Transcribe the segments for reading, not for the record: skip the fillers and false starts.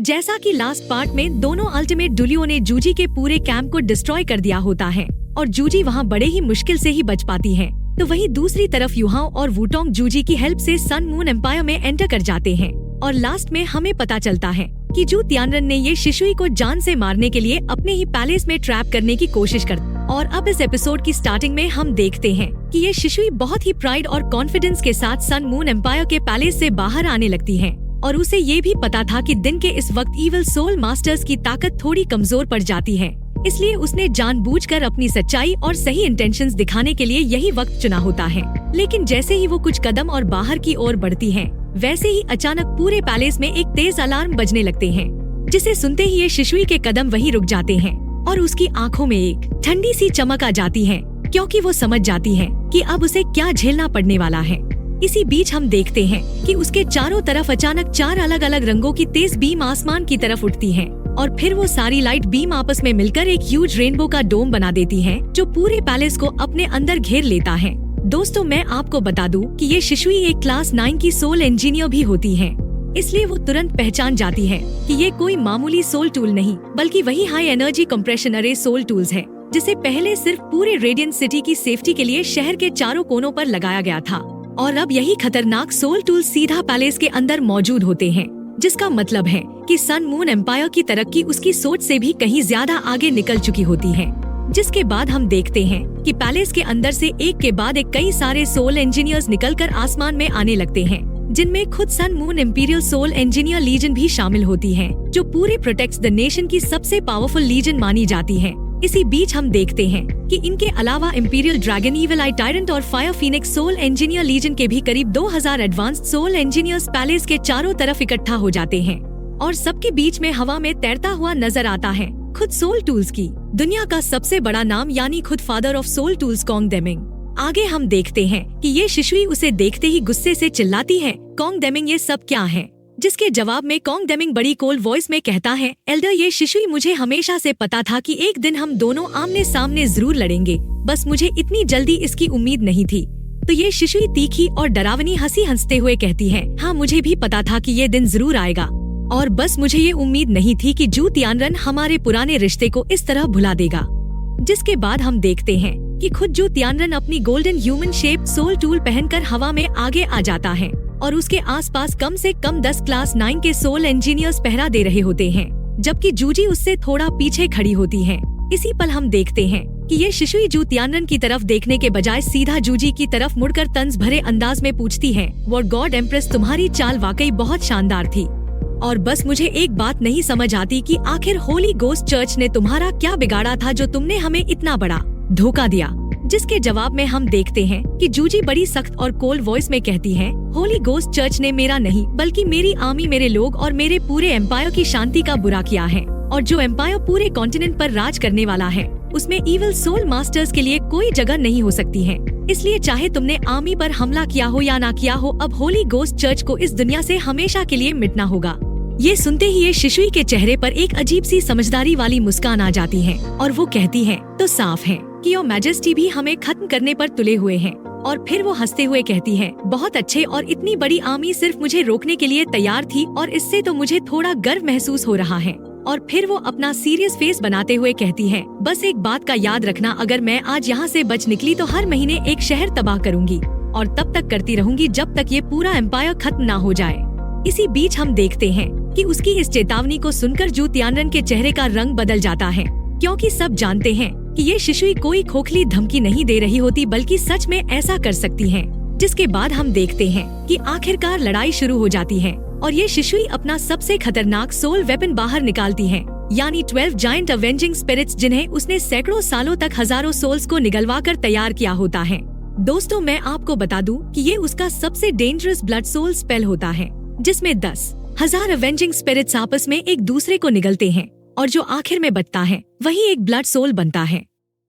जैसा कि last part में दोनों अल्टीमेट डुलियो ने जूजी के पूरे कैंप को डिस्ट्रॉय कर दिया होता है और जूजी वहां बड़े ही मुश्किल से ही बच पाती है, तो वहीं दूसरी तरफ युहाओ और वुटोंग जूजी की हेल्प से सन मून एम्पायर में एंटर कर जाते हैं और लास्ट में हमें पता चलता है कि जू तियानरन ने ये शिशुई को जान से मारने के लिए अपने ही पैलेस में ट्रैप करने की कोशिश कर। और अब इस एपिसोड की स्टार्टिंग में हम देखते हैं कि ये शिशुई बहुत ही प्राइड और कॉन्फिडेंस के साथ सन मून एम्पायर के पैलेस से बाहर आने लगती है और उसे ये भी पता था कि दिन के इस वक्त इविल सोल मास्टर्स की ताकत थोड़ी कमजोर पड़ जाती है, इसलिए उसने जानबूझकर अपनी सच्चाई और सही इंटेंशंस दिखाने के लिए यही वक्त चुना होता है। लेकिन जैसे ही वो कुछ कदम और बाहर की ओर बढ़ती है, वैसे ही अचानक पूरे पैलेस में एक तेज अलार्म बजने लगते हैं, जिसे सुनते ही ये शिशुई के कदम वहीं रुक जाते हैं और उसकी आंखों में एक ठंडी सी चमक आ जाती है, क्योंकि वो समझ जाती है कि अब उसे क्या झेलना पड़ने वाला है। इसी बीच हम देखते हैं कि उसके चारों तरफ अचानक 4 अलग अलग रंगों की तेज बीम आसमान की तरफ उठती हैं और फिर वो सारी लाइट बीम आपस में मिलकर एक ह्यूज रेनबो का डोम बना देती हैं, जो पूरे पैलेस को अपने अंदर घेर लेता है। दोस्तों, मैं आपको बता दूं कि ये शिशुई एक क्लास 9 की सोल इंजीनियर भी होती है, इसलिए वो तुरंत पहचान जाती है कि ये कोई मामूली सोल टूल नहीं बल्कि वही हाई एनर्जी कंप्रेशन अरे सोल टूल्स है, जिसे पहले सिर्फ पूरे रेडियंट सिटी की सेफ्टी के लिए शहर के चारों कोनों पर लगाया गया था और अब यही खतरनाक सोल टूल सीधा पैलेस के अंदर मौजूद होते हैं, जिसका मतलब है कि सन मून एम्पायर की तरक्की उसकी सोच से भी कहीं ज्यादा आगे निकल चुकी होती है। जिसके बाद हम देखते हैं कि पैलेस के अंदर से एक के बाद एक कई सारे सोल इंजीनियर्स निकलकर आसमान में आने लगते हैं, जिनमें खुद Sun Moon Imperial Soul Engineer Legion भी शामिल होती है, जो पूरे प्रोटेक्ट्स द नेशन की सबसे पावरफुल लीजन मानी जाती है। इसी बीच हम देखते हैं कि इनके अलावा Imperial Dragon, Evil Eye Tyrant और Fire Phoenix Soul Engineer Legion के भी करीब 2000 एडवांस्ड सोल इंजीनियर्स पैलेस के चारों तरफ इकट्ठा हो जाते हैं और सबके बीच में हवा में तैरता हुआ नजर आता है खुद सोल टूल्स की दुनिया का सबसे बड़ा नाम यानी खुद father of soul tools Kong Deming. आगे हम देखते हैं कि ये शिशुई उसे देखते ही गुस्से से चिल्लाती है, कॉन्ग डेमिंग ये सब क्या है? जिसके जवाब में कॉन्ग डेमिंग बड़ी कोल्ड वॉइस में कहता है, एल्डर ये शिशुई मुझे हमेशा से पता था कि एक दिन हम दोनों आमने सामने जरूर लड़ेंगे, बस मुझे इतनी जल्दी इसकी उम्मीद नहीं थी। तो ये शिशुई तीखी और डरावनी हंसी हंसते हुए कहती है, हाँ मुझे भी पता था कि ये दिन जरूर आएगा और बस मुझे ये उम्मीद नहीं थी कि जू तियानरन हमारे पुराने रिश्ते को इस तरह भुला देगा। जिसके बाद हम देखते हैं कि खुद जू तियानरन अपनी golden human shape soul tool पहनकर हवा में आगे आ जाता है और उसके आसपास कम से कम 10 क्लास 9 के सोल इंजीनियर्स पहरा दे रहे होते हैं, जबकि जूजी उससे थोड़ा पीछे खड़ी होती है। इसी पल हम देखते हैं कि ये शिशुई जू तियानरन की तरफ देखने के बजाय सीधा जूजी की तरफ मुड़कर तंज भरे अंदाज में पूछती है, वॉट गॉड एम्प्रेस, तुम्हारी चाल वाकई बहुत शानदार थी और बस मुझे एक बात नहीं समझ आती कि आखिर होली गोस्ट चर्च ने तुम्हारा क्या बिगाड़ा था जो तुमने हमें इतना बड़ा धोखा दिया। जिसके जवाब में हम देखते हैं कि जूजी बड़ी सख्त और कोल्ड वॉइस में कहती है, होली गोस्ट चर्च ने मेरा नहीं बल्कि मेरी आर्मी, मेरे लोग और मेरे पूरे एम्पायर की शांति का बुरा किया है और जो एम्पायर पूरे कॉन्टिनेंट पर राज करने वाला है उसमें इविल सोल मास्टर्स के लिए कोई जगह नहीं हो सकती है। इसलिए चाहे तुमने आर्मी पर हमला किया हो या ना किया हो, अब होली गोस्ट चर्च को इस दुनिया से हमेशा के लिए मिटना होगा। ये सुनते ही ये शिशुई के चेहरे पर एक अजीब सी समझदारी वाली मुस्कान आ जाती है और वो कहती है, तो साफ है कि योर मैजेस्टी भी हमें खत्म करने पर तुले हुए हैं। और फिर वो हंसते हुए कहती है, बहुत अच्छे, और इतनी बड़ी आर्मी सिर्फ मुझे रोकने के लिए तैयार थी और इससे तो मुझे थोड़ा गर्व महसूस हो रहा है। और फिर वो अपना सीरियस फेस बनाते हुए कहती है, बस एक बात का याद रखना, अगर मैं आज यहाँ से बच निकली तो हर महीने एक शहर तबाह करूँगी और तब तक करती रहूंगी जब तक ये पूरा एम्पायर खत्म ना हो जाए। इसी बीच हम देखते हैं कि उसकी इस चेतावनी को सुनकर जू तियानरन के चेहरे का रंग बदल जाता है, क्योंकि सब जानते हैं कि ये शिशुई कोई खोखली धमकी नहीं दे रही होती बल्कि सच में ऐसा कर सकती है। जिसके बाद हम देखते हैं कि आखिरकार लड़ाई शुरू हो जाती है और ये शिशुई अपना सबसे खतरनाक सोल वेपन बाहर निकालती है, यानी 12 जायंट अवेंजिंग स्पिरिट्स, जिन्हें उसने सैकड़ों सालों तक हजारों सोल्स को निगलवा कर तैयार किया होता है। दोस्तों, मैं आपको बता दूं कि ये उसका सबसे डेंजरस ब्लड सोल स्पेल होता है, जिसमें 10,000 अवेंजिंग स्पिरिट्स आपस में एक दूसरे को निगलते हैं और जो आखिर में बचता है वही एक ब्लड सोल बनता है।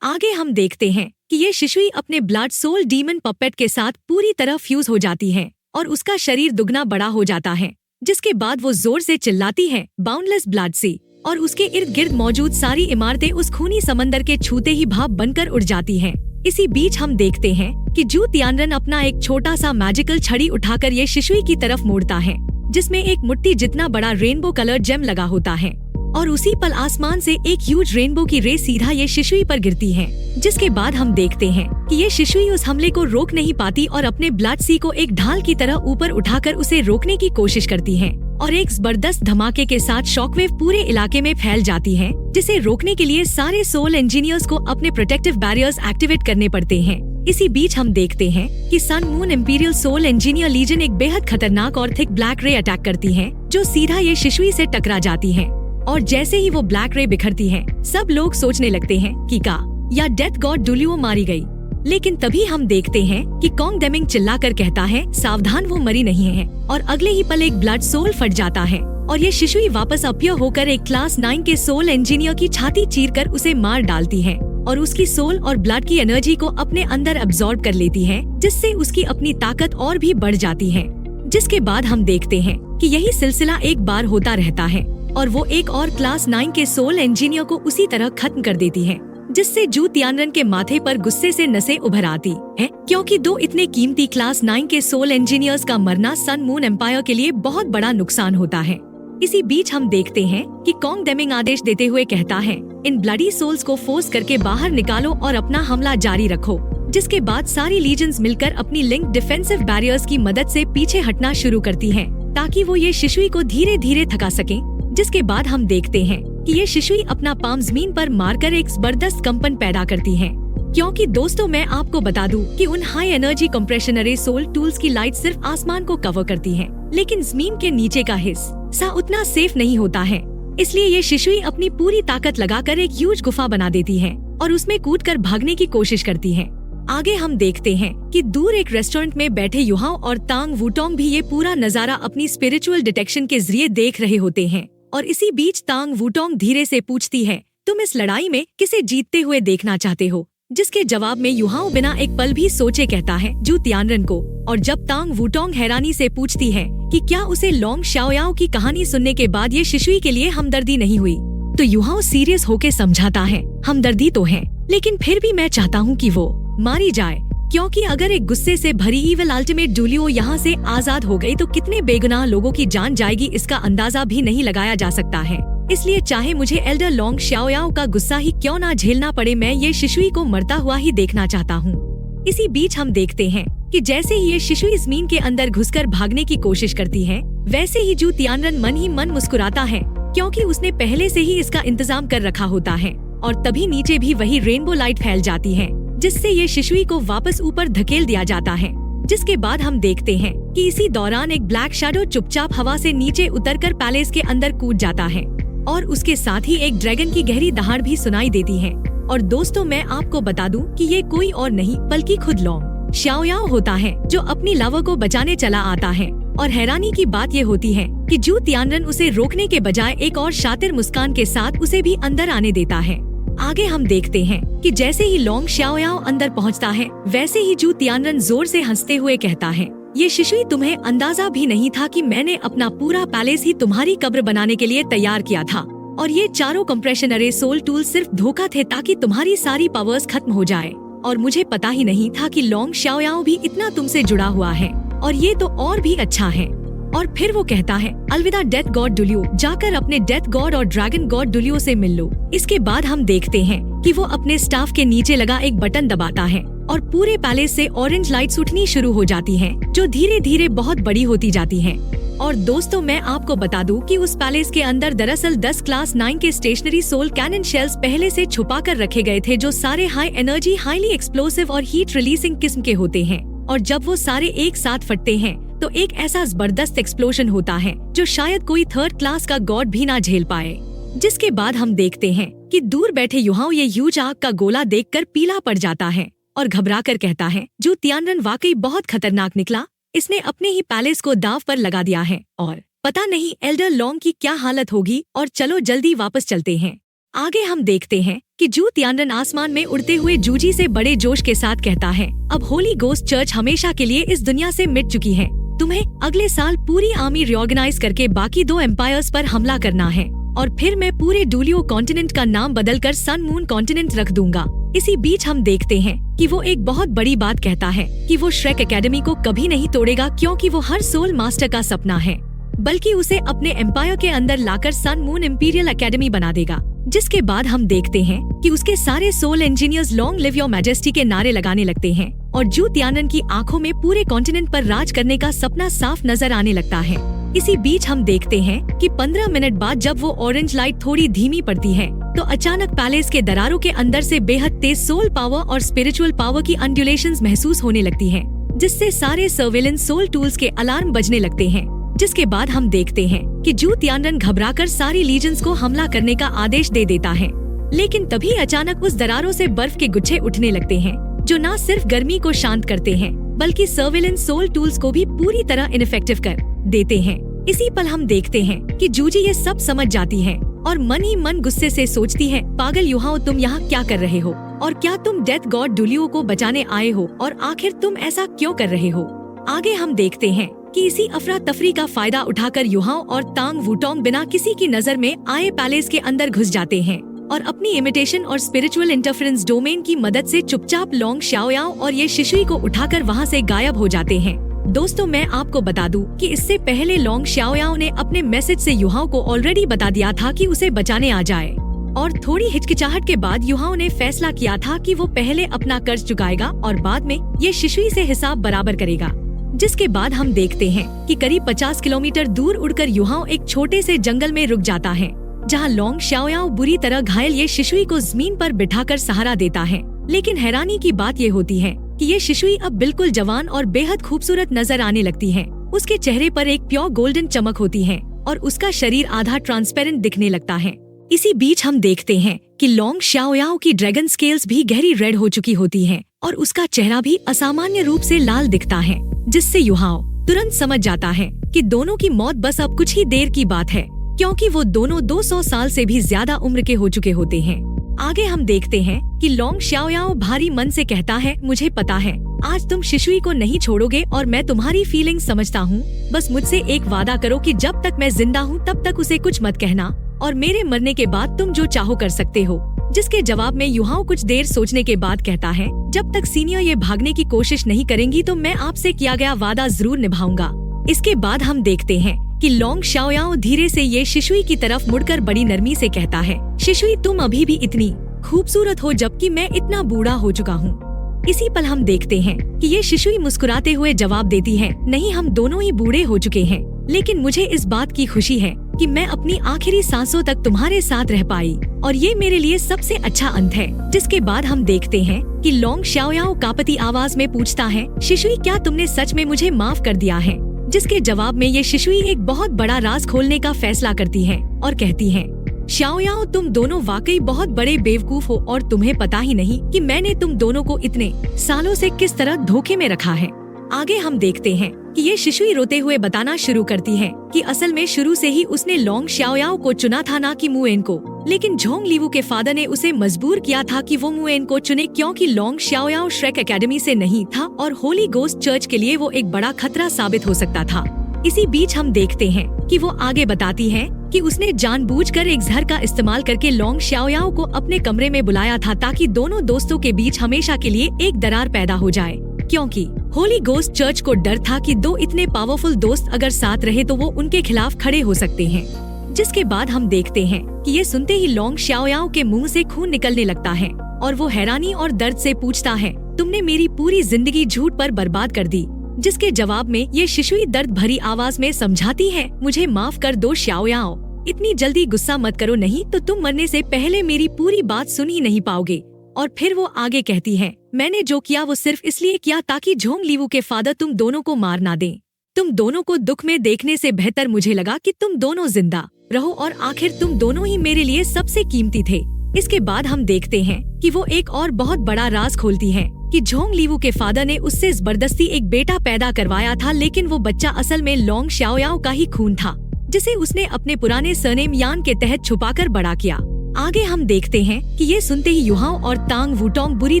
आगे हम देखते हैं कि ये शिशुई अपने ब्लड सोल डीमन पपेट के साथ पूरी तरह फ्यूज हो जाती है और उसका शरीर दुगना बड़ा हो जाता है। जिसके बाद वो जोर से चिल्लाती है, बाउंडलेस ब्लड सी, और उसके इर्द गिर्द मौजूद सारी इमारतें उस खूनी समंदर के छूते ही भाप बनकर उड़ जाती हैं। इसी बीच हम देखते हैं कि जू तियानरन अपना एक छोटा सा मैजिकल छड़ी उठाकर ये शिशुई की तरफ मोड़ता है जिसमें एक मुट्ठी जितना बड़ा रेनबो कलर जेम लगा होता है और उसी पल आसमान से एक ह्यूज रेनबो की रे सीधा ये शिशुई पर गिरती है। जिसके बाद हम देखते हैं कि ये शिशुई उस हमले को रोक नहीं पाती और अपने ब्लड सी को एक ढाल की तरह ऊपर उठाकर उसे रोकने की कोशिश करती है और एक जबरदस्त धमाके के साथ शॉकवेव पूरे इलाके में फैल जाती है, जिसे रोकने के लिए सारे सोल इंजीनियर्स को अपने प्रोटेक्टिव बैरियर्स एक्टिवेट करने पड़ते हैं। इसी बीच हम देखते हैं कि Sun Moon Imperial Soul Engineer Legion एक बेहद खतरनाक और थिक ब्लैक रे अटैक करती है, जो सीधा ये शिशुई से टकरा जाती है। और जैसे ही वो ब्लैक रे बिखरती है, सब लोग सोचने लगते हैं कि का या डेथ गॉड डुलियो मारी गई। लेकिन तभी हम देखते हैं कि कॉन्ग डेमिंग चिल्लाकर कहता है, सावधान, वो मरी नहीं है। और अगले ही पल एक ब्लड सोल फट जाता है और ये शिशुई वापस अपीयर होकर एक क्लास 9 के सोल इंजीनियर की छाती चीरकर उसे मार डालती है और उसकी सोल और ब्लड की एनर्जी को अपने अंदर अब्सॉर्ब कर लेती है, जिससे उसकी अपनी ताकत और भी बढ़ जाती है। जिसके बाद हम देखते हैं कि यही सिलसिला एक बार होता रहता है और वो एक और क्लास 9 के सोल इंजीनियर को उसी तरह खत्म कर देती है, जिससे जू तियानरन के माथे पर गुस्से से नसें उभर आती हैं, क्योंकि दो इतने कीमती क्लास 9 के सोल इंजीनियर्स का मरना सन मून एम्पायर के लिए बहुत बड़ा नुकसान होता है। इसी बीच हम देखते हैं कि कॉन्ग डेमिंग आदेश देते हुए कहता है, इन ब्लडी सोल्स को फोर्स करके बाहर निकालो और अपना हमला जारी रखो। जिसके बाद सारी लीजन्स मिलकर अपनी लिंक डिफेंसिव बैरियर्स की मदद से पीछे हटना शुरू करती हैं, ताकि वो ये शिशुई को धीरे धीरे थका सकें। जिसके बाद हम देखते हैं कि ये शिशुई अपना पाम जमीन पर मारकर एक जबरदस्त कंपन पैदा करती है। क्योंकि दोस्तों, मैं आपको बता दूं कि उन हाई एनर्जी कंप्रेशन अरे सोल टूल्स की लाइट सिर्फ आसमान को कवर करती है, लेकिन जमीन के नीचे का हिस्सा उतना सेफ नहीं होता है। इसलिए ये शिशुई अपनी पूरी ताकत लगाकर एक ह्यूज गुफा बना देती है और उसमें कूदकर भागने की कोशिश करती है। आगे हम देखते हैं कि दूर एक रेस्टोरेंट में बैठे युहाओ और तांग वूटोंग भी ये पूरा नजारा अपनी स्पिरिचुअल डिटेक्शन के जरिए देख रहे होते हैं। और इसी बीच तांग वूटोंग धीरे से पूछती है, तुम इस लड़ाई में किसे जीतते हुए देखना चाहते हो? जिसके जवाब में युहाओ बिना एक पल भी सोचे कहता है, जू तियानरन को। और जब तांग वूटोंग हैरानी से पूछती है कि क्या उसे लोंग शाओयाओ की कहानी सुनने के बाद ये शिशुई के लिए हमदर्दी नहीं हुई, तो युहाओ सीरियस होके समझाता है, हमदर्दी तो है, लेकिन फिर भी मैं चाहता हूँ कि वो मारी जाए, क्योंकि अगर एक गुस्से से भरी इविल अल्टीमेट डुलियो यहाँ से आजाद हो गई तो कितने बेगुनाह लोगों की जान जाएगी, इसका अंदाजा भी नहीं लगाया जा सकता है। इसलिए चाहे मुझे एल्डर लोंग शाओयाओ का गुस्सा ही क्यों ना झेलना पड़े, मैं ये शिशुई को मरता हुआ ही देखना चाहता हूँ। इसी बीच हम देखते हैं कि जैसे ही ये शिशुई जमीन के अंदर घुसकर भागने की कोशिश करती है, वैसे ही जू तियानरन मन ही मन मुस्कुराता है, क्योंकि उसने पहले से ही इसका इंतजाम कर रखा होता है। और तभी नीचे भी वही रेनबो लाइट फैल जाती है, जिससे ये शिशुई को वापस ऊपर धकेल दिया जाता है। जिसके बाद हम देखते हैं कि इसी दौरान एक ब्लैक शैडो चुपचाप हवा से नीचे उतरकर पैलेस के अंदर कूद जाता है और उसके साथ ही एक ड्रैगन की गहरी दहाड़ भी सुनाई देती है। और दोस्तों, मैं आपको बता दूं कि ये कोई और नहीं बल्कि खुद लोंग शाओयाओ होता है, जो अपनी लवर को बचाने चला आता है। और हैरानी की बात ये होती है कि जू तियानरन उसे रोकने के बजाय एक और शातिर मुस्कान के साथ उसे भी अंदर आने देता है। आगे हम देखते हैं कि जैसे ही लोंग शाओयाओ अंदर पहुंचता है, वैसे ही जू तियानरन जोर से हंसते हुए कहता है, ये शिशुई, तुम्हें अंदाजा भी नहीं था कि मैंने अपना पूरा पैलेस ही तुम्हारी कब्र बनाने के लिए तैयार किया था। और ये चारों कंप्रेशन अरे सोल टूल सिर्फ धोखा थे ताकि तुम्हारी सारी पावर्स खत्म हो जाए। और मुझे पता ही नहीं था कि लोंग शाओयाओ भी इतना तुमसे जुड़ा हुआ है, और ये तो और भी अच्छा है। और फिर वो कहता है, अलविदा डेथ गॉड डुलियो, जाकर अपने डेथ गॉड और ड्रैगन गॉड डुलियो से मिल लो। इसके बाद हम देखते हैं कि वो अपने स्टाफ के नीचे लगा एक बटन दबाता है और पूरे पैलेस से ऑरेंज लाइट्स उठनी शुरू हो जाती हैं, जो धीरे धीरे बहुत बड़ी होती जाती हैं। और दोस्तों, मैं आपको बता दूं कि उस पैलेस के अंदर दरअसल 10 क्लास 9 के स्टेशनरी सोल कैनन शेल्स पहले से छुपा कर रखे गए थे, जो सारे हाई एनर्जी, हाईली एक्सप्लोसिव और हीट रिलीजिंग किस्म के होते हैं। और जब वो सारे एक साथ फटते हैं तो एक ऐसा जबरदस्त एक्सप्लोजन होता है जो शायद कोई थर्ड क्लास का गॉड भी ना झेल पाए। जिसके बाद हम देखते हैं कि दूर बैठे युहाओ ये ह्यूज आग का गोला देखकर पीला पड़ जाता है और घबराकर कहता है, जू तियानरन वाकई बहुत खतरनाक निकला, इसने अपने ही पैलेस को दाव पर लगा दिया है और पता नहीं एल्डर लोंग की क्या हालत होगी। और चलो जल्दी वापस चलते हैं। आगे हम देखते हैं कि जू तियानरन आसमान में उड़ते हुए जूजी से बड़े जोश के साथ कहता है, अब होली गोस्ट चर्च हमेशा के लिए इस दुनिया से मिट चुकी है। तुम्हें अगले साल पूरी आर्मी रिऑर्गेनाइज करके बाकी 2 एम्पायर्स पर हमला करना है और फिर मैं पूरे डुलियो कॉन्टिनेंट का नाम बदलकर सन मून कॉन्टिनेंट रख दूंगा। इसी बीच हम देखते हैं कि वो एक बहुत बड़ी बात कहता है कि वो श्रेक एकेडमी को कभी नहीं तोड़ेगा, क्योंकि वो हर सोल मास्टर का सपना है। बल्कि उसे अपने एम्पायर के अंदर लाकर सन मून इंपीरियल एकेडमी बना देगा। जिसके बाद हम देखते हैं कि उसके सारे soul engineers long live your majesty के नारे लगाने लगते हैं और जू तियानन की आंखों में पूरे कॉन्टिनेंट पर राज करने का सपना साफ नजर आने लगता है। इसी बीच हम देखते हैं कि 15 मिनट बाद जब वो ऑरेंज लाइट थोड़ी धीमी पड़ती है तो अचानक पैलेस के दरारों के अंदर से बेहद तेज सोल पावर और स्पिरिचुअल पावर की अंडुलेशंस महसूस होने लगती हैं, जिससे सारे सर्वेलेंस सोल टूल्स के अलार्म बजने लगते हैं। जिसके बाद हम देखते हैं कि जू तियानन घबराकर सारी लीजन्स को हमला करने का आदेश दे देता है। लेकिन तभी अचानक उस दरारों से बर्फ के गुच्छे उठने लगते हैं, जो न सिर्फ गर्मी को शांत करते हैं बल्कि सर्वेलेंस सोल टूल्स को भी पूरी तरह इनफेक्टिव कर देते हैं। इसी पल हम देखते हैं कि जूजी ये सब समझ जाती है और मन ही मन गुस्से से सोचती है, पागल युहाओ, तुम यहाँ क्या कर रहे हो और क्या तुम डेथ गॉड डुलियो को बचाने आए हो और आखिर तुम ऐसा क्यों कर रहे हो। आगे हम देखते हैं कि इसी अफरा तफरी का फायदा उठाकर युहाओ और तांग वूटोंग बिना किसी की नजर में आए पैलेस के अंदर घुस जाते हैं और अपनी इमिटेशन और स्पिरिचुअल इंटरफेरेंस डोमेन की मदद से चुपचाप लोंग शाओयाओ और ये शिशुई को उठाकर वहाँ से गायब हो जाते हैं। दोस्तों, मैं आपको बता दूं कि इससे पहले लोंग शाओयाओ ने अपने मैसेज से युहाओ को ऑलरेडी बता दिया था कि उसे बचाने आ जाए और थोड़ी हिचकिचाहट के बाद युहाओ ने फैसला किया था कि वो पहले अपना कर्ज चुकाएगा और बाद में ये शिशुई से हिसाब बराबर करेगा। जिसके बाद हम देखते हैं कि करीब 50 किलोमीटर दूर उड़कर युहाओ एक छोटे से जंगल में रुक जाता है, जहां लोंग शाओयाओ बुरी तरह घायल ये शिशुई को जमीन पर बिठाकर सहारा देता है। लेकिन हैरानी की बात ये होती है कि ये शिशुई अब बिल्कुल जवान और बेहद खूबसूरत नजर आने लगती है। उसके चेहरे पर एक प्योर गोल्डन चमक होती है और उसका शरीर आधा ट्रांसपेरेंट दिखने लगता है। इसी बीच हम देखते हैं कि लोंग शाओयाओ की ड्रैगन स्केल्स भी गहरी रेड हो चुकी होती हैं और उसका चेहरा भी असामान्य रूप से लाल दिखता है, जिससे युहाओ तुरंत समझ जाता है कि दोनों की मौत बस अब कुछ ही देर की बात है, क्योंकि वो दोनों 200 साल से भी ज्यादा उम्र के हो चुके होते हैं। आगे हम देखते हैं कि लोंग शाओयाओ भारी मन से कहता है, मुझे पता है आज तुम शिशुई को नहीं छोड़ोगे और मैं तुम्हारी फीलिंग समझता हूँ। बस मुझसे एक वादा करो कि जब तक मैं जिंदा हूँ तब तक उसे कुछ मत कहना और मेरे मरने के बाद तुम जो चाहो कर सकते हो। जिसके जवाब में युहाओ कुछ देर सोचने के बाद कहता है, जब तक सीनियर ये भागने की कोशिश नहीं करेंगी तो मैं आपसे किया गया वादा जरूर निभाऊंगा। इसके बाद हम देखते हैं कि लोंग शाओयाओ धीरे से ये शिशुई की तरफ मुड़कर बड़ी नरमी से कहता है, शिशुई तुम अभी भी इतनी खूबसूरत हो जबकि मैं इतना बूढ़ा हो चुका हूँ। इसी पल हम देखते हैं कि ये शिशुई मुस्कुराते हुए जवाब देती है, नहीं, हम दोनों ही बूढ़े हो चुके हैं, लेकिन मुझे इस बात की खुशी है कि मैं अपनी आखिरी सांसों तक तुम्हारे साथ रह पाई और ये मेरे लिए सबसे अच्छा अंत है। जिसके बाद हम देखते हैं कि लोंग शाओयाओ कांपती आवाज में पूछता है, शिशुई क्या तुमने सच में मुझे माफ कर दिया है। जिसके जवाब में ये शिशुई एक बहुत बड़ा राज खोलने का फैसला करती है और कहती है, शाओयाओ तुम दोनों वाकई बहुत बड़े बेवकूफ हो और तुम्हें पता ही नहीं कि मैंने तुम दोनों को इतने सालों से किस तरह धोखे में रखा है। आगे हम देखते हैं कि ये शिशुई रोते हुए बताना शुरू करती है कि असल में शुरू से ही उसने लोंग शाओयाओ को चुना था, ना कि मुएन को, लेकिन झोंग लीवू के फादर ने उसे मजबूर किया था कि वो मुएन को चुने क्योंकि लोंग शाओयाओ श्रेक एकेडमी से नहीं था और होली गोस्ट चर्च के लिए वो एक बड़ा खतरा साबित हो सकता था। इसी बीच हम देखते हैं कि वो आगे बताती है कि उसने जानबूझकर एक जहर का इस्तेमाल करके लोंग शाओयाओ को अपने कमरे में बुलाया था ताकि दोनों दोस्तों के बीच हमेशा के लिए एक दरार पैदा हो जाए, क्योंकि होली गोस्ट चर्च को डर था कि दो इतने पावरफुल दोस्त अगर साथ रहे तो वो उनके खिलाफ खड़े हो सकते हैं। जिसके बाद हम देखते हैं कि ये सुनते ही लोंग शाओयाओ के मुंह से खून निकलने लगता है और वो हैरानी और दर्द से पूछता है, तुमने मेरी पूरी जिंदगी झूठ पर बर्बाद कर दी। जिसके जवाब में ये शिशुई दर्द भरी आवाज में समझाती है, मुझे माफ कर दो शाओयाओ, इतनी जल्दी गुस्सा मत करो, नहीं तो तुम मरने से पहले मेरी पूरी बात सुन ही नहीं पाओगे। और फिर वो आगे कहती है, मैंने जो किया वो सिर्फ इसलिए किया ताकि झोंग लीवू के फादर तुम दोनों को मार ना दें। तुम दोनों को दुख में देखने से बेहतर मुझे लगा कि तुम दोनों जिंदा रहो और आखिर तुम दोनों ही मेरे लिए सबसे कीमती थे। इसके बाद हम देखते हैं कि वो एक और बहुत बड़ा राज खोलती है कि झोंग लीवू के फादर ने उससे जबरदस्ती एक बेटा पैदा करवाया था, लेकिन वो बच्चा असल में लोंग शाओयाओ का ही खून था, जिसे उसने अपने पुराने सरनेम यान के तहत छुपाकर बड़ा किया। आगे हम देखते हैं कि ये सुनते ही युहाओ और तांग वूटोंग बुरी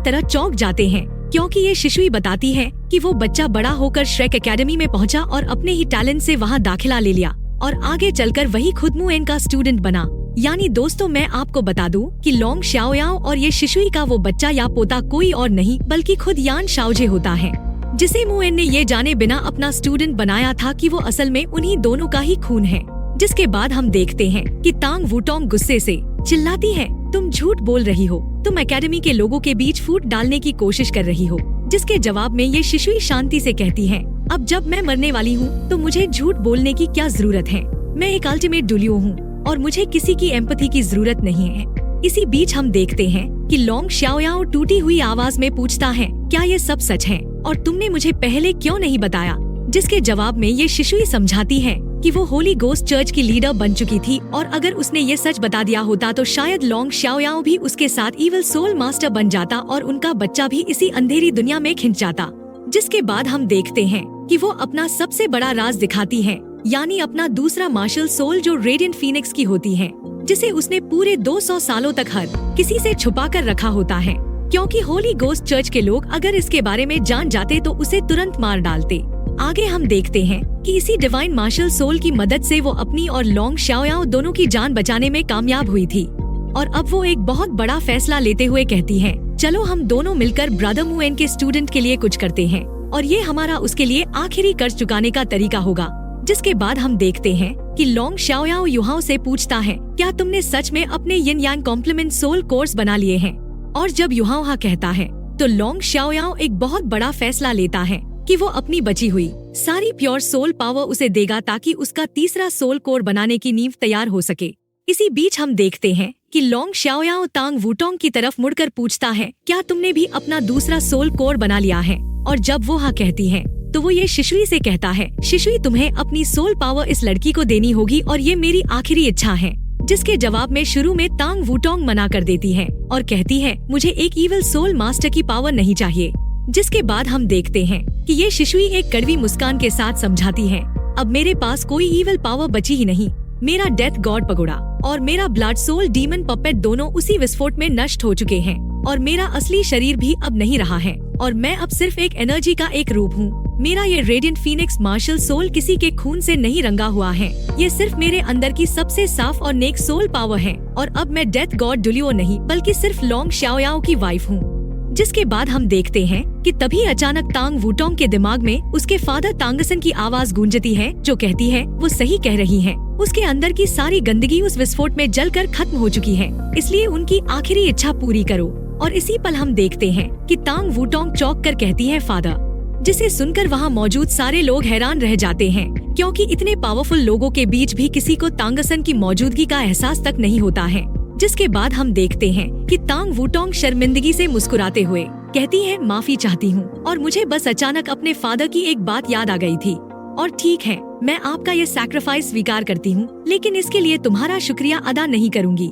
तरह चौंक जाते हैं, क्योंकि ये शिशुई बताती है कि वो बच्चा बड़ा होकर श्रेक एकेडमी में पहुंचा और अपने ही टैलेंट से वहां दाखिला ले लिया और आगे चलकर वही खुद मुएन का स्टूडेंट बना। यानी दोस्तों, मैं आपको बता दूं कि लोंग शाओयाओ और ये शिशुई का वो बच्चा या पोता कोई और नहीं बल्कि खुद यान शाओजे होता है। जिसे मुएन ने ये जाने बिना अपना स्टूडेंट बनाया था कि वो असल में उन्हीं दोनों का ही खून है। जिसके बाद हम देखते हैं कि तांग वूटोंग गुस्से से चिल्लाती है, तुम झूठ बोल रही हो, तुम एकेडमी के लोगों के बीच फूट डालने की कोशिश कर रही हो। जिसके जवाब में ये शिशुई शांति से कहती है, अब जब मैं मरने वाली हूँ तो मुझे झूठ बोलने की क्या जरूरत है। मैं एक अल्टीमेट डुलियो हूँ और मुझे किसी की एम्पैथी की जरूरत नहीं है। इसी बीच हम देखते हैं कि लोंग शाओयाओ टूटी हुई आवाज में पूछता है, क्या ये सब सच है और तुमने मुझे पहले क्यों नहीं बताया। जिसके जवाब में ये शिशुई समझाती है कि वो होली गोस्ट चर्च की लीडर बन चुकी थी और अगर उसने ये सच बता दिया होता तो शायद लोंग शाओयाओ भी उसके साथ इविल सोल मास्टर बन जाता और उनका बच्चा भी इसी अंधेरी दुनिया में खिंच जाता। जिसके बाद हम देखते हैं कि वो अपना सबसे बड़ा राज दिखाती है, यानी अपना दूसरा मार्शल सोल जो रेडिएंट फीनिक्स की होती है, जिसे उसने पूरे 200 सालों तक हर किसी से छुपा कर रखा होता है, क्योंकि होली गोस्ट चर्च के लोग अगर इसके बारे में जान जाते तो उसे तुरंत मार डालते। आगे हम देखते हैं कि इसी डिवाइन मार्शल सोल की मदद से वो अपनी और लोंग शाओयाओ दोनों की जान बचाने में कामयाब हुई थी और अब वो एक बहुत बड़ा फैसला लेते हुए कहती है, चलो हम दोनों मिलकर ब्रदर मुएन के स्टूडेंट के लिए कुछ करते हैं और ये हमारा उसके लिए आखिरी कर्ज चुकाने का तरीका होगा। जिसके बाद हम देखते हैं कि लोंग शाओयाओ युहाओ से पूछता है, क्या तुमने सच में अपने यिन यांग कॉम्प्लीमेंट सोल कोर्स बना लिए हैं? और जब युहाओ हाँ कहता है तो लोंग शाओयाओ एक बहुत बड़ा फैसला लेता है कि वो अपनी बची हुई सारी प्योर सोल पावर उसे देगा ताकि उसका तीसरा सोल कोर बनाने की नींव तैयार हो सके। इसी बीच हम देखते हैं कि लोंग शाओयाओ तांग वूटोंग की तरफ मुड़कर पूछता है, क्या तुमने भी अपना दूसरा सोल कोर बना लिया है? और जब वो हाँ कहती है तो वो ये शिशुई से कहता है, शिशुई तुम्हें अपनी सोल पावर इस लड़की को देनी होगी और ये मेरी आखिरी इच्छा है। जिसके जवाब में शुरू में तांग वूटोंग मना कर देती है और कहती है, मुझे एक इविल सोल मास्टर की पावर नहीं चाहिए। जिसके बाद हम देखते हैं कि ये शिशुई एक कड़वी मुस्कान के साथ समझाती है, अब मेरे पास कोई इविल पावर बची ही नहीं। मेरा डेथ गॉड पगोड़ा और मेरा ब्लड सोल डीमन पपेट दोनों उसी विस्फोट में नष्ट हो चुके हैं और मेरा असली शरीर भी अब नहीं रहा है और मैं अब सिर्फ एक एनर्जी का एक रूप हूँ। मेरा ये रेडिएंट फीनिक्स मार्शल सोल किसी के खून से नहीं रंगा हुआ है, ये सिर्फ मेरे अंदर की सबसे साफ और नेक सोल पावर है और अब मैं डेथ गॉड डुलियो नहीं बल्कि सिर्फ लोंग शाओयाओ की वाइफ हूँ। जिसके बाद हम देखते हैं कि तभी अचानक तांग वूटोंग के दिमाग में उसके फादर तांगसन की आवाज गूंजती है जो कहती है, वो सही कह रही हैं। उसके अंदर की सारी गंदगी उस विस्फोट में जलकर खत्म हो चुकी है, इसलिए उनकी आखिरी इच्छा पूरी करो। और इसी पल हम देखते हैं कि तांग वूटोंग चौंक कर कहती है, फादर। जिसे सुनकर वहाँ मौजूद सारे लोग हैरान रह जाते हैं, क्योंकि इतने पावरफुल लोगों के बीच भी किसी को तांगसन की मौजूदगी का एहसास तक नहीं होता है। जिसके बाद हम देखते हैं कि तांग वूटोंग शर्मिंदगी से मुस्कुराते हुए कहती है, माफी चाहती हूँ और मुझे बस अचानक अपने फादर की एक बात याद आ गई थी और ठीक है, मैं आपका ये सैक्रिफाइस स्वीकार करती हूँ, लेकिन इसके लिए तुम्हारा शुक्रिया अदा नहीं करूँगी।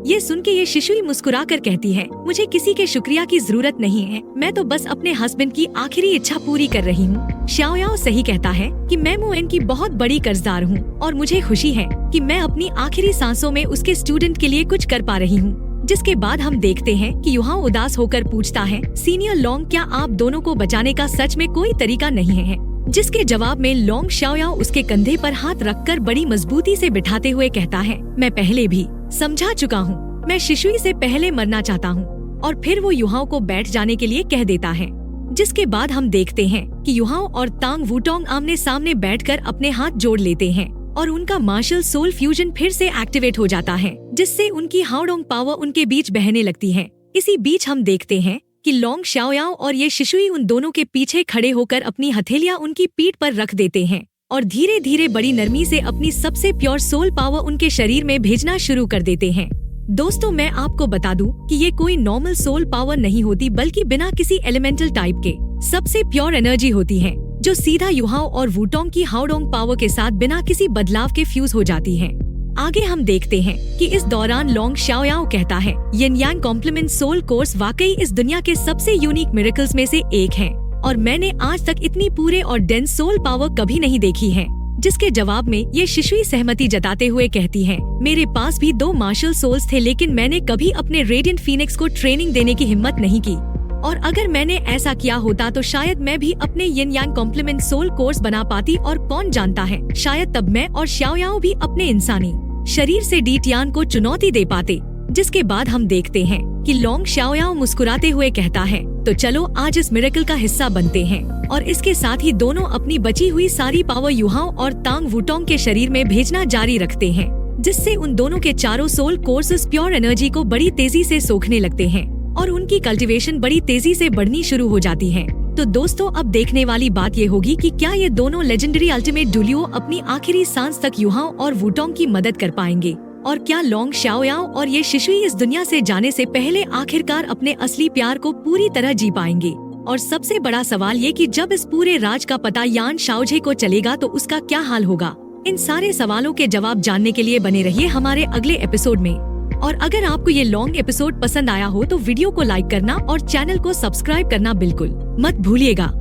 ये सुन के ये शिशुई मुस्कुरा कर कहती है, मुझे किसी के शुक्रिया की जरूरत नहीं है, मैं तो बस अपने हस्बैंड की आखिरी इच्छा पूरी कर रही हूँ। शाओयाओ सही कहता है कि मैं मुएन की बहुत बड़ी कर्जदार हूँ और मुझे खुशी है कि मैं अपनी आखिरी सांसों में उसके स्टूडेंट के लिए कुछ कर पा रही हूँ। जिसके बाद हम देखते हैं कि युहाओ उदास होकर पूछता है, सीनियर लोंग, क्या आप दोनों को बचाने का सच में कोई तरीका नहीं है? जिसके जवाब में लोंग शाओयाओ उसके कंधे पर हाथ रखकर बड़ी मजबूती से बिठाते हुए कहता है, मैं पहले भी समझा चुका हूँ, मैं शिशुई से पहले मरना चाहता हूँ। और फिर वो युहाओ को बैठ जाने के लिए कह देता है। जिसके बाद हम देखते हैं कि युहाओ और तांग वूटोंग आमने सामने बैठकर अपने हाथ जोड़ लेते हैं और उनका मार्शल सोल फ्यूजन फिर से एक्टिवेट हो जाता है, जिससे उनकी हाओडोंग पावर उनके बीच बहने लगती है। इसी बीच हम देखते हैं कि लोंग शाओयाओ और ये शिशुई उन दोनों के पीछे खड़े होकर अपनी हथेलियां उनकी पीठ पर रख देते हैं और धीरे धीरे बड़ी नरमी से अपनी सबसे प्योर सोल पावर उनके शरीर में भेजना शुरू कर देते हैं। दोस्तों, मैं आपको बता दूं कि ये कोई नॉर्मल सोल पावर नहीं होती, बल्कि बिना किसी एलिमेंटल टाइप के सबसे प्योर एनर्जी होती है, जो सीधा युहाओ और वूटोंग की हाओडोंग पावर के साथ बिना किसी बदलाव के फ्यूज हो जाती है। आगे हम देखते हैं कि इस दौरान लोंग शाओयाओ कहता है, यिन यांग कॉम्प्लीमेंट सोल कोर्स वाकई इस दुनिया के सबसे यूनिक मिरेकल्स में से एक है और मैंने आज तक इतनी पूरे और डेंस सोल पावर कभी नहीं देखी है। जिसके जवाब में ये शिशुई सहमति जताते हुए कहती है, मेरे पास भी 2 मार्शल सोल्स थे, लेकिन मैंने कभी अपने रेडिएंट फीनिक्स को ट्रेनिंग देने की हिम्मत नहीं की और अगर मैंने ऐसा किया होता तो शायद मैं भी अपने यिन यांग कॉम्प्लीमेंट सोल कोर्स बना पाती और कौन जानता है, शायद तब मैं और शाओयाओ भी अपने इंसानी शरीर से डी टियान को चुनौती दे पाते। जिसके बाद हम देखते हैं कि कि लोंग शाओयाओ मुस्कुराते हुए कहता है, तो चलो आज इस मिरेकल का हिस्सा बनते हैं। और इसके साथ ही दोनों अपनी बची हुई सारी पावर युहाओ और तांग वुटोंग के शरीर में भेजना जारी रखते हैं, जिससे उन दोनों के चारों सोल कोर्सेस प्योर एनर्जी को बड़ी तेजी से सोखने लगते हैं और उनकी कल्टीवेशन बड़ी तेजी से बढ़नी शुरू हो जाती है। तो दोस्तों, अब देखने वाली बात ये होगी कि क्या ये दोनों लेजेंडरी अल्टीमेट डुलियो अपनी आखिरी सांस तक युहाओ और वुटोंग की मदद कर पाएंगे, और क्या लोंग शाओयाओ और ये शिशुई इस दुनिया से जाने से पहले आखिरकार अपने असली प्यार को पूरी तरह जी पाएंगे। और सबसे बड़ा सवाल ये कि जब इस पूरे राज का पता यान शाओझे को चलेगा तो उसका क्या हाल होगा। इन सारे सवालों के जवाब जानने के लिए बने रहिए हमारे अगले एपिसोड में। और अगर आपको ये लॉन्ग एपिसोड पसंद आया हो तो वीडियो को लाइक करना और चैनल को सब्सक्राइब करना बिल्कुल मत भूलिएगा।